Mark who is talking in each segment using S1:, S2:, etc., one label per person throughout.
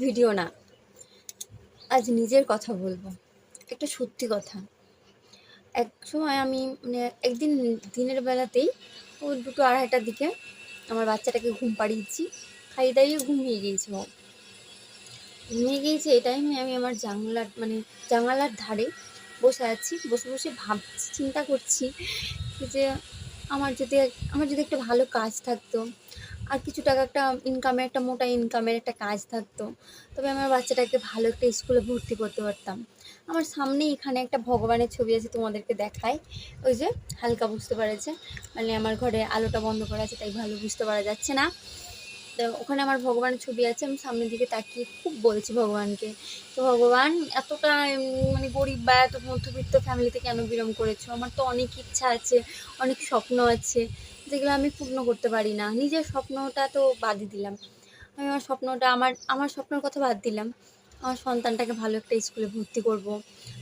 S1: Video না, আজ নিজের কথা বলবো। একটা সত্যি কথা। এক সময় আমি একদিন দিনের বেলাতেই ওই 2টো-2:30টার দিকে আমার বাচ্চাটাকে ঘুম পাড়িয়েছি, খাইয়ে দাইয়ে ঘুমিয়ে গিয়েছে। ঘুমিয়ে গিয়েছে এই টাইমে আমি আমার জানালার ধারে বসে আছি। বসে বসে ভাবছি, চিন্তা করছি যে আমার যদি একটা ভালো কাজ থাকতো, আর কিছু টাকা, একটা মোটা ইনকামের একটা কাজ থাকতো, তবে আমার বাচ্চাটাকে ভালো একটা স্কুলে ভর্তি করতে পারতাম। আমার সামনে এখানে একটা ভগবানের ছবি আছে, তোমাদেরকে দেখাই। ওই যে হালকা বুঝতে পারছে, আমার ঘরে আলোটা বন্ধ করা আছে, তাই ভালো বুঝতে পারা যাচ্ছে না। তো ওখানে আমার ভগবানের ছবি আছে। আমি সামনের দিকে তাকিয়ে খুব বলেছি ভগবানকে, তো ভগবান, এতটা গরিব বা এত মধ্যবিত্ত ফ্যামিলিতে কেন বিলং করেছো? আমার তো অনেক ইচ্ছা আছে, অনেক স্বপ্ন আছে, যেগুলো আমি পূর্ণ করতে পারি না। নিজের স্বপ্নটা তো বাদই দিলাম, আমি আমার স্বপ্নের কথা বাদ দিলাম। আমার সন্তানটাকে ভালো একটা স্কুলে ভর্তি করব,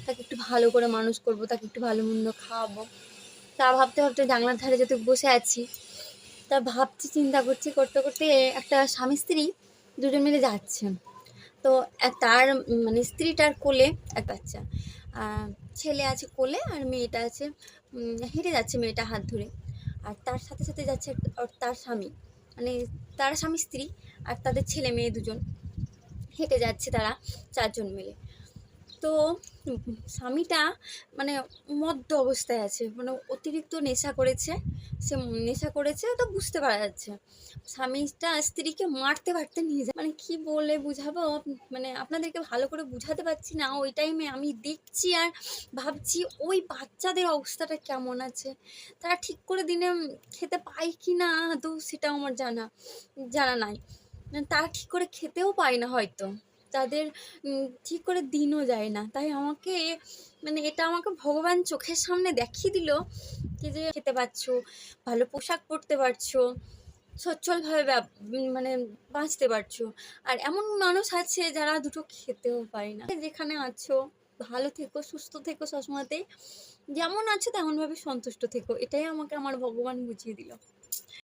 S1: তাকে একটু ভালো করে মানুষ করব, তাকে একটু ভালো মন্দ খাওয়াবো। তা ভাবতে ভাবতে জানলার ধারে যেতে বসে আছি, তা ভাবছি, চিন্তা করছি, করতে করতে একটা স্বামী স্ত্রী দুজন মিলে যাচ্ছে। তো তার স্ত্রীটার কোলে এক বাচ্চা, ছেলে আছে কোলে, আর মেয়েটা আছে, হেঁটে যাচ্ছে মেয়েটা হাত ধরে। আর তার সাথে সাথে যাচ্ছে তার স্বামী, মানে তারা স্বামী স্ত্রী, আর তাদের ছেলে মেয়ে দুজন হেঁটে যাচ্ছে, তারা 4জন মিলে। তো স্বামীটা মদ্য অবস্থায় আছে, অতিরিক্ত নেশা করেছে। সে নেশা করেছে তো বুঝতে পারা যাচ্ছে। স্বামীটা স্ত্রীকে মারতে মারতে নিয়ে যায়, কি বলে বুঝাবো, আপনাদেরকে ভালো করে বুঝাতে পারছি না। ওই টাইমে আমি দেখছি আর ভাবছি ওই বাচ্চাদের অবস্থাটা কেমন আছে, তারা ঠিক করে দিনে খেতে পায় কি না তো সেটাও আমার জানা নাই। তারা ঠিক করে খেতেও পায় না হয়তো, তাদের ঠিক করে দিনও যায় না। তাই এটা আমাকে ভগবান চোখের সামনে দেখিয়ে দিল কি যে খেতে পারছো, ভালো পোশাক পরতে পারছো, সচ্ছলভাবে বাঁচতে পারছো। আর এমন মানুষ আছে যারা দুটো খেতেও পায় না। যেখানে আছো ভালো থেকো, সুস্থ থেকো, সবসময়তেই যেমন আছো তেমনভাবে সন্তুষ্ট থেকো, এটাই আমাকে আমার ভগবান বুঝিয়ে দিল।